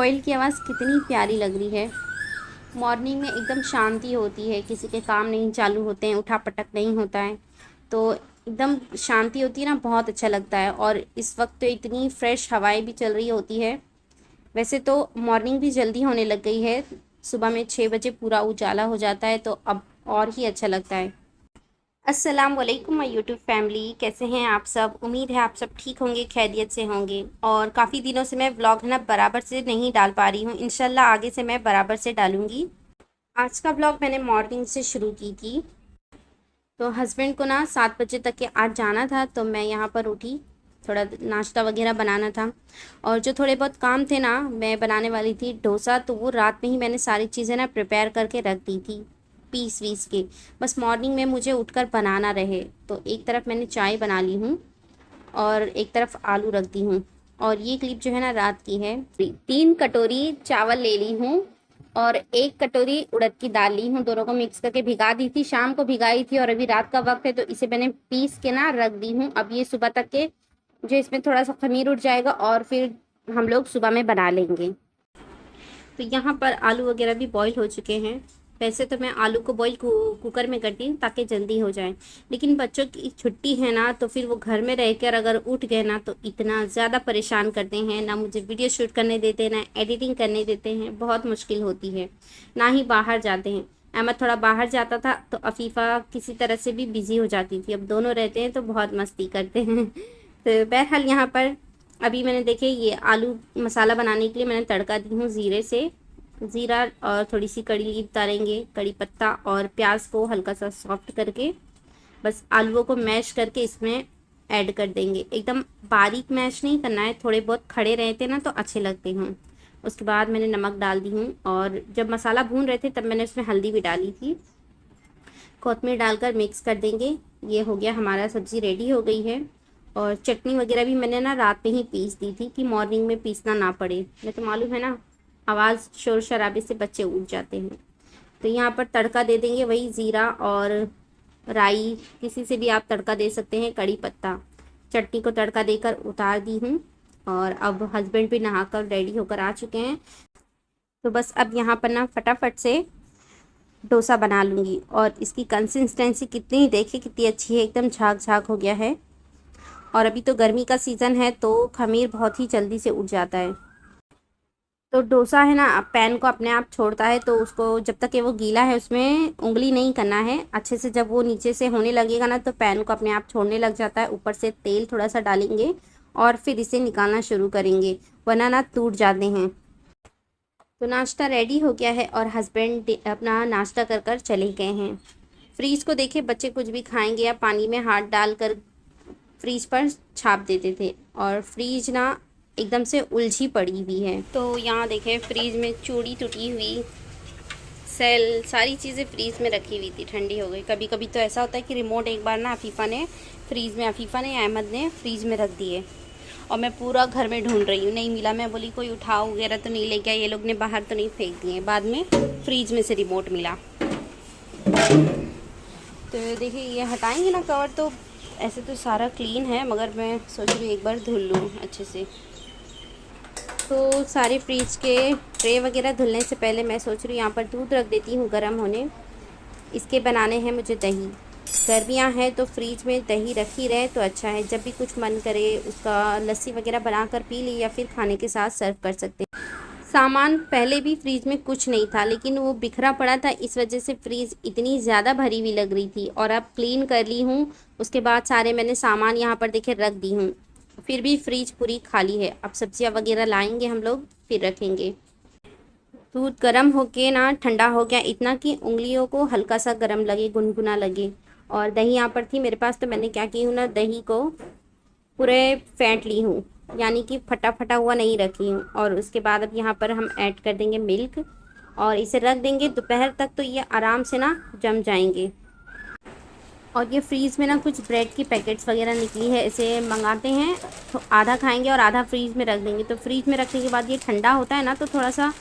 कोयल की आवाज़ कितनी प्यारी लग रही है। मॉर्निंग में एकदम शांति होती है, किसी के काम नहीं चालू होते हैं, उठा पटक नहीं होता है, तो एकदम शांति होती है ना, बहुत अच्छा लगता है। और इस वक्त तो इतनी फ्रेश हवाएं भी चल रही होती है। वैसे तो मॉर्निंग भी जल्दी होने लग गई है, सुबह में 6 बजे पूरा उजाला हो जाता है, तो अब और ही अच्छा लगता है। अस्सलाम वालेकुम माय यूट्यूब फैमिली, कैसे हैं आप सब। उम्मीद है आप सब ठीक होंगे, खैरियत से होंगे। और काफ़ी दिनों से मैं व्लॉग है ना बराबर से नहीं डाल पा रही हूँ, इंशाल्लाह आगे से मैं बराबर से डालूँगी। आज का व्लॉग मैंने मॉर्निंग से शुरू की थी। तो हस्बैंड को ना 7 बजे तक के आज जाना था, तो मैं यहाँ पर उठी, थोड़ा नाश्ता वगैरह बनाना था। और जो थोड़े बहुत काम थे ना, मैं बनाने वाली थी डोसा, तो वो रात में ही मैंने सारी चीज़ें ना प्रिपेयर करके रख दी थी, पीस वीस के। बस मॉर्निंग में मुझे उठकर बनाना रहे। तो एक तरफ मैंने चाय बना ली हूँ और एक तरफ आलू रख दी हूँ। और ये क्लिप जो है ना रात की है। 3 कटोरी चावल ले ली हूँ और 1 कटोरी उड़द की दाल ली हूँ। दोनों को मिक्स करके भिगा दी थी, शाम को भिगाई थी, और अभी रात का वक्त है तो इसे मैंने पीस के ना रख दी हूँ। अब ये सुबह तक के जो इसमें थोड़ा सा खमीर उठ जाएगा और फिर हम लोग सुबह में बना लेंगे। तो यहाँ पर आलू वगैरह भी बॉईल हो चुके हैं। वैसे तो मैं आलू को बॉईल कुकर में करती हूँ ताकि जल्दी हो जाए, लेकिन बच्चों की छुट्टी है ना, तो फिर वो घर में रहकर अगर उठ गए ना तो इतना ज़्यादा परेशान करते हैं, ना मुझे वीडियो शूट करने देते हैं, ना एडिटिंग करने देते हैं, बहुत मुश्किल होती है। ना ही बाहर जाते हैं। अहमद थोड़ा बाहर जाता था तो अफीफ़ा किसी तरह से भी बिज़ी हो जाती थी, अब दोनों रहते हैं तो बहुत मस्ती करते हैं। तो बहरहाल यहाँ पर अभी मैंने देखे ये आलू मसाला बनाने के लिए मैंने तड़का दी हूँ ज़ीरे से। ज़ीरा और थोड़ी सी कड़ी लीफ डालेंगे, कड़ी पत्ता और प्याज को हल्का सा सॉफ्ट करके बस आलूओं को मैश करके इसमें ऐड कर देंगे। एकदम बारीक मैश नहीं करना है, थोड़े बहुत खड़े रहते ना तो अच्छे लगते हैं। उसके बाद मैंने नमक डाल दी हूँ, और जब मसाला भून रहे थे तब मैंने उसमें हल्दी भी डाली थी। कोतमीर डालकर मिक्स कर देंगे। ये हो गया, हमारा सब्ज़ी रेडी हो गई है। और चटनी वगैरह भी मैंने ना रात में ही पीस दी थी कि मॉर्निंग में पीसना ना पड़े, मैं तो मालूम है ना आवाज़ शोर शराबे से बच्चे उठ जाते हैं। तो यहाँ पर तड़का दे देंगे, वही ज़ीरा और राई, किसी से भी आप तड़का दे सकते हैं, कड़ी पत्ता। चटनी को तड़का देकर उतार दी हूँ। और अब हस्बैंड भी नहाकर रेडी होकर आ चुके हैं, तो बस अब यहाँ पर ना फटाफट से डोसा बना लूँगी। और इसकी कंसिस्टेंसी कितनी, देखिए कितनी अच्छी है, एकदम झाग झाग हो गया है। और अभी तो गर्मी का सीज़न है तो खमीर बहुत ही जल्दी से उठ जाता है। तो डोसा है ना पैन को अपने आप छोड़ता है, तो उसको जब तक कि वो गीला है उसमें उंगली नहीं करना है अच्छे से। जब वो नीचे से होने लगेगा ना तो पैन को अपने आप छोड़ने लग जाता है। ऊपर से तेल थोड़ा सा डालेंगे और फिर इसे निकालना शुरू करेंगे, वरना ना टूट जाते हैं। तो नाश्ता रेडी हो गया है और हस्बैंड अपना नाश्ता कर कर चले गए हैं। फ्रीज को देखे, बच्चे कुछ भी खाएंगे या पानी में हाथ डालकर फ्रीज पर छाप देते थे, और फ्रीज ना एकदम से उलझी पड़ी हुई है। तो यहाँ देखें फ्रीज में चूड़ी टूटी हुई, सेल, सारी चीज़ें फ्रीज में रखी हुई थी, ठंडी हो गई। कभी कभी तो ऐसा होता है कि रिमोट एक बार ना अफीफ़ा ने अहमद ने फ्रीज में रख दिए, और मैं पूरा घर में ढूंढ रही हूँ, नहीं मिला। मैं बोली कोई उठाओ वगैरह तो नहीं ले गया, ये लोग ने बाहर तो नहीं फेंक दिए। बाद में फ्रीज में से रिमोट मिला। तो देखिए ये हटाएंगे ना कवर, तो ऐसे तो सारा क्लीन है, मगर मैं सोच रही हूँ एक बार धुल लूँ अच्छे से। तो सारे फ्रीज के ट्रे वगैरह धुलने से पहले मैं सोच रही हूँ यहाँ पर दूध रख देती हूँ गर्म होने। इसके बनाने हैं मुझे दही। गर्मियाँ हैं तो फ्रीज में दही रखी रहे तो अच्छा है, जब भी कुछ मन करे उसका लस्सी वगैरह बनाकर पी ली या फिर खाने के साथ सर्व कर सकते हैं। सामान पहले भी फ्रीज में कुछ नहीं था, लेकिन वो बिखरा पड़ा था, इस वजह से फ्रीज इतनी ज़्यादा भरी हुई लग रही थी। और अब क्लीन कर ली हूँ, उसके बाद सारे मैंने सामान यहाँ पर देखे रख दी हूँ, फिर भी फ्रीज पूरी खाली है। अब सब्जियाँ वगैरह लाएंगे हम लोग, फिर रखेंगे। दूध गर्म होके ना ठंडा हो गया, इतना कि उंगलियों को हल्का सा गर्म लगे, गुनगुना लगे। और दही यहाँ पर थी मेरे पास, तो मैंने क्या की हूँ ना, दही को पूरे फेंट ली हूँ, यानी कि फटा फटा हुआ नहीं रखी हूँ। और उसके बाद अब यहाँ पर हम ऐड कर देंगे मिल्क, और इसे रख देंगे दोपहर तक, तो ये आराम से ना जम जाएंगे। और ये फ्रीज़ में ना कुछ ब्रेड की पैकेट्स वगैरह निकली है, इसे मंगाते हैं तो आधा खाएंगे और आधा फ्रीज़ में रख देंगे। तो फ्रीज़ में रखने के बाद ये ठंडा होता है ना तो थोड़ा सा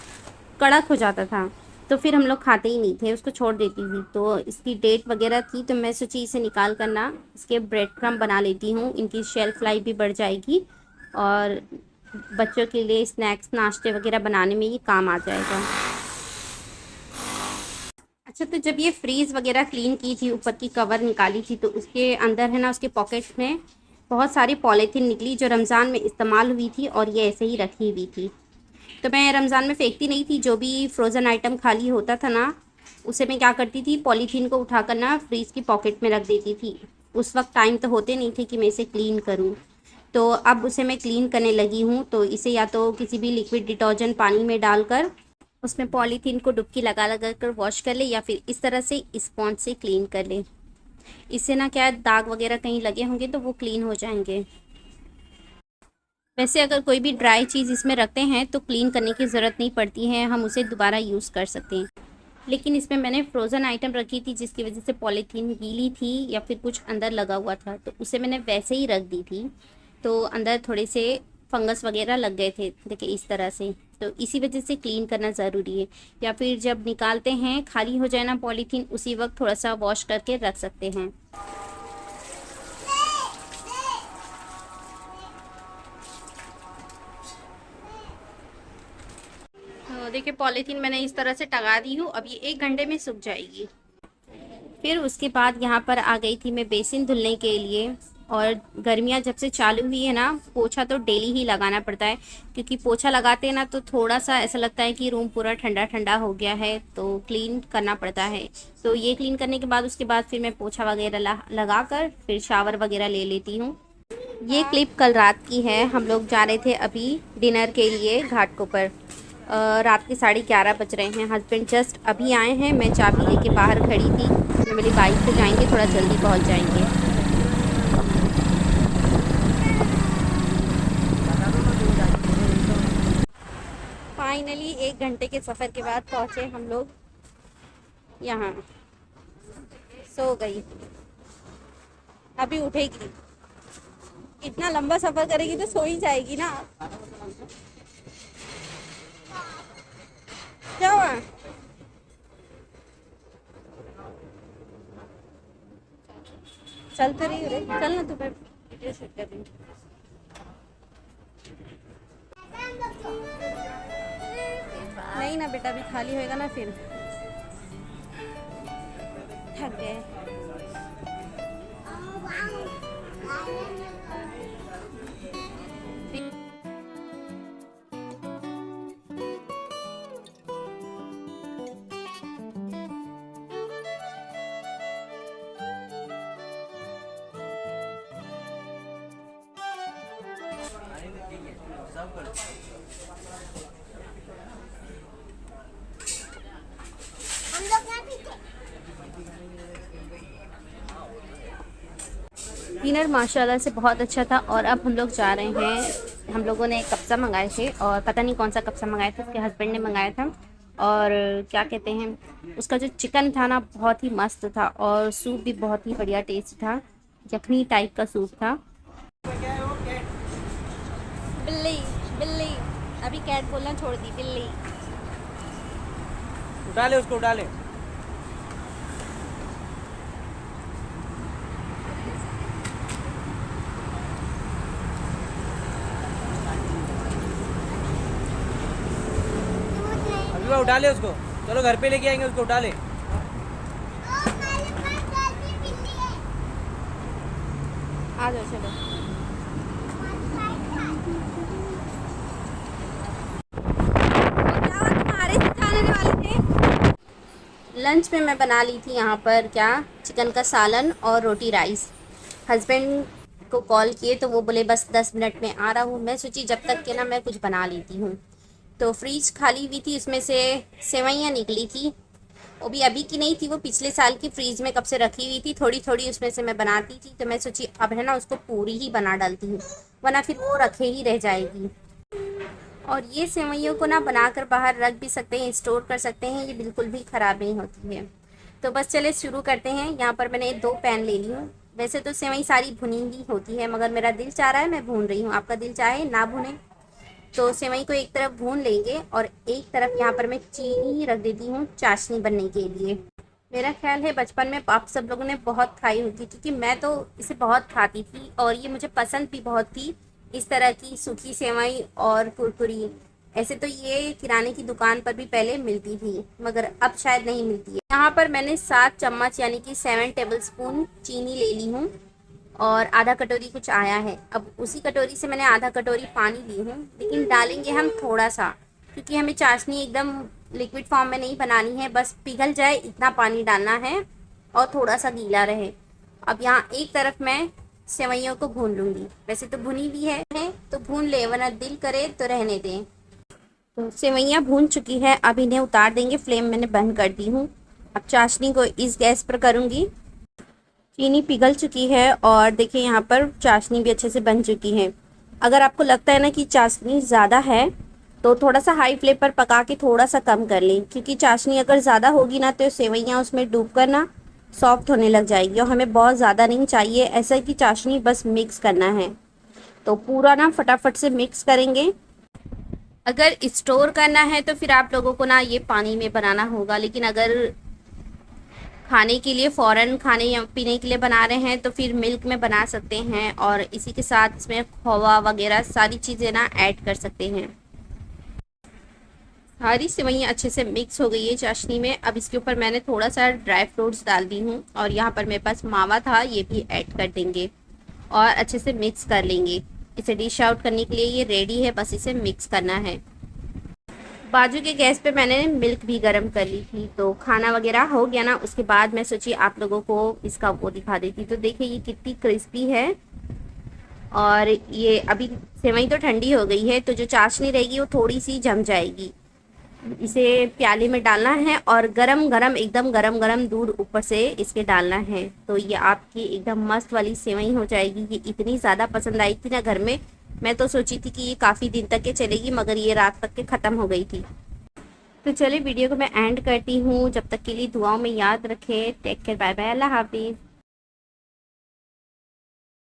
कड़क हो जाता था, तो फिर हम लोग खाते ही नहीं थे, उसको छोड़ देती थी। तो इसकी डेट वगैरह थी, तो मैं सोची इसे निकाल करना इसके ब्रेड क्रम्ब बना लेती हूँ, इनकी शेल्फ़ लाइफ भी बढ़ जाएगी। और बच्चों के लिए स्नैक्स नाश्ते वगैरह बनाने में ये काम आ जाएगा। अच्छा, तो जब ये फ्रीज़ वगैरह क्लीन की थी, ऊपर की कवर निकाली थी, तो उसके अंदर है ना, उसके पॉकेट्स में बहुत सारी पॉलीथीन निकली जो रमज़ान में इस्तेमाल हुई थी और ये ऐसे ही रखी हुई थी। तो मैं रमज़ान में फेंकती नहीं थी, जो भी फ्रोज़न आइटम खाली होता था ना, उसे मैं क्या करती थी, पॉलीथीन को उठाकर ना फ्रीज़ की पॉकेट में रख देती थी। उस वक्त टाइम तो होते नहीं थे कि मैं इसे क्लीन करूँ। तो अब उसे मैं क्लीन करने लगी हूँ। तो इसे या तो किसी भी लिक्विड डिटर्जेंट पानी में डालकर उसमें पॉलीथीन को डुबकी लगा लगा कर वॉश कर ले, या फिर इस तरह से स्पॉन्ज से क्लीन कर ले। इससे ना क्या है, दाग वगैरह कहीं लगे होंगे तो वो क्लीन हो जाएंगे। वैसे अगर कोई भी ड्राई चीज़ इसमें रखते हैं तो क्लीन करने की ज़रूरत नहीं पड़ती है, हम उसे दोबारा यूज़ कर सकते हैं। लेकिन इसमें मैंने फ्रोज़न आइटम रखी थी जिसकी वजह से पॉलीथीन गीली थी या फिर कुछ अंदर लगा हुआ था, तो उसे मैंने वैसे ही रख दी थी। तो अंदर थोड़े से फंगस वगैरह लग गए थे, देखिए इस तरह से। तो इसी वजह से क्लीन करना ज़रूरी है, या फिर जब निकालते हैं खाली हो जाए ना पॉलीथीन, उसी वक्त थोड़ा सा वॉश करके रख सकते हैं। तो देखिए पॉलीथीन मैंने इस तरह से टंगा दी हूँ, अब ये 1 घंटे में सूख जाएगी। फिर उसके बाद यहाँ पर आ गई थी मैं बेसिन धुलने के लिए। और गर्मियाँ जब से चालू हुई है ना, पोछा तो डेली ही लगाना पड़ता है, क्योंकि पोछा लगाते हैं ना तो थोड़ा सा ऐसा लगता है कि रूम पूरा ठंडा ठंडा हो गया है, तो क्लीन करना पड़ता है। तो ये क्लीन करने के बाद उसके बाद फिर मैं पोछा वगैरह लगा कर फिर शावर वगैरह ले लेती हूँ। ये क्लिप कल रात की है। हम लोग जा रहे थे अभी डिनर के लिए घाटकोपर। रात के 11:30 बज रहे हैं। हस्बैंड जस्ट अभी आए हैं, मैं चाबी लेके बाहर खड़ी थी। मैं मेरी बाइक से जाएंगे, थोड़ा जल्दी पहुंच जाएंगे। फाइनली 1 घंटे के सफ़र के बाद पहुंचे हम लोग यहाँ। सो गई, अभी उठेगी। इतना लंबा सफ़र करेगी तो सो ही जाएगी ना। क्या हुआ? चलते रही रे, चल ना, तुम्हें वीडियो शूट कर रही हूँ। नहीं ना बेटा, अभी खाली होएगा ना फिर। थक गए। डिनर माशाल्लाह से बहुत अच्छा था। और अब हम लोग जा रहे हैं। हम लोगों ने कब्ज़ा मंगाए थे, और पता नहीं कौन सा कब्ज़ा मंगाया था, उसके हस्बैंड ने मंगाया था। और क्या कहते हैं, उसका जो चिकन था ना बहुत ही मस्त था, और सूप भी बहुत ही बढ़िया टेस्ट था, यखनी टाइप का सूप था। बिल्ली बिल्ली, अभी कैट बोलना छोड़ दी, बिल्ली। उठा ले उसको, उठा ले। अभी उठा ले उसको, चलो घर पे लेके आएंगे उसको, उठा ले। आ जाओ चलो। लंच में मैं बना ली थी यहाँ पर क्या, चिकन का सालन और रोटी राइस। हस्बैंड को कॉल किए तो वो बोले बस 10 मिनट में आ रहा हूँ। मैं सोची जब तक के ना मैं कुछ बना लेती हूँ। तो फ्रीज खाली हुई थी, उसमें से सेवइयाँ निकली थी। वो भी अभी की नहीं थी, वो पिछले साल की फ्रीज में कब से रखी हुई थी। थोड़ी थोड़ी उसमें से मैं बनाती थी, तो मैं सोची अब है ना उसको पूरी ही बना डालती हूँ, वरना फिर वो रखे ही रह जाएगी। और ये सेवइयों को ना बनाकर बाहर रख भी सकते हैं, स्टोर कर सकते हैं, ये बिल्कुल भी ख़राब नहीं होती है। तो बस चले शुरू करते हैं। यहाँ पर मैंने 2 पैन ले ली हूँ। वैसे तो सेवई सारी भुनी ही होती है, मगर मेरा दिल चाह रहा है मैं भून रही हूँ। आपका दिल चाहे ना भुने। तो सेवई को एक तरफ भून लेंगे, और एक तरफ यहाँ पर मैं चीनी रख देती हूँ चाशनी बनने के लिए। मेरा ख्याल है बचपन में आप सब लोगों ने बहुत खाई होती, क्योंकि मैं तो इसे बहुत खाती थी और ये मुझे पसंद भी बहुत थी। इस तरह की सूखी सेवई और कुरकुरी। ऐसे तो ये किराने की दुकान पर भी पहले मिलती थी, मगर अब शायद नहीं मिलती है। यहाँ पर मैंने 7 चम्मच यानी कि 7 टेबलस्पून चीनी ले ली हूँ और आधा कटोरी कुछ आया है। अब उसी कटोरी से मैंने आधा कटोरी पानी ली हूँ, लेकिन डालेंगे हम थोड़ा सा, क्योंकि हमें चाशनी एकदम लिक्विड फॉर्म में नहीं बनानी है, बस पिघल जाए इतना पानी डालना है और थोड़ा सा गीला रहे। अब यहाँ एक तरफ मैं सेवइयों को भून लूँगी। वैसे तो भुनी भी है तो भून ले, वरना दिल करे तो रहने दें। तो सेवइयाँ भून चुकी है, अब इन्हें उतार देंगे। फ्लेम मैंने बंद कर दी हूँ। अब चाशनी को इस गैस पर करूँगी। चीनी पिघल चुकी है और देखिए यहाँ पर चाशनी भी अच्छे से बन चुकी है। अगर आपको लगता है ना कि चाशनी ज़्यादा है तो थोड़ा सा हाई फ्लेम पर पका के थोड़ा सा कम कर लें, क्योंकि चाशनी अगर ज़्यादा होगी ना तो सेवइयाँ उसमें डूब कर ना सॉफ्ट होने लग जाएगी, और हमें बहुत ज़्यादा नहीं चाहिए। ऐसा कि चाशनी बस मिक्स करना है, तो पूरा ना फटाफट से मिक्स करेंगे। अगर स्टोर करना है तो फिर आप लोगों को ना ये पानी में बनाना होगा, लेकिन अगर खाने के लिए फ़ौरन खाने या पीने के लिए बना रहे हैं तो फिर मिल्क में बना सकते हैं, और इसी के साथ इसमें खोवा वगैरह सारी चीज़ें ना ऐड कर सकते हैं। सारी सेवइयाँ अच्छे से मिक्स हो गई है चाशनी में। अब इसके ऊपर मैंने थोड़ा सा ड्राई फ्रूट्स डाल दी हूँ, और यहाँ पर मेरे पास मावा था, ये भी ऐड कर देंगे और अच्छे से मिक्स कर लेंगे। इसे डिश आउट करने के लिए ये रेडी है, बस इसे मिक्स करना है। बाजू के गैस पे मैंने मिल्क भी गर्म कर ली थी, तो खाना वगैरह हो गया ना, उसके बाद मैं सोची आप लोगों को इसका वो दिखा देती। तो देखिए ये कितनी क्रिस्पी है, और ये अभी सेवई तो ठंडी हो गई है, तो जो चाशनी रहेगी वो थोड़ी सी जम जाएगी। इसे प्याले में डालना है और गरम गरम एकदम गरम गरम दूध ऊपर से इसके डालना है, तो ये आपकी एकदम मस्त वाली सेवई हो जाएगी। ये इतनी ज़्यादा पसंद आई थी ना घर में, मैं तो सोची थी कि ये काफ़ी दिन तक के चलेगी, मगर ये रात तक के ख़त्म हो गई थी। तो चलिए वीडियो को मैं एंड करती हूँ। जब तक के लिए दुआओं में याद रखें। टेक केयर, बाय बाय, अल्लाह हाफिज़।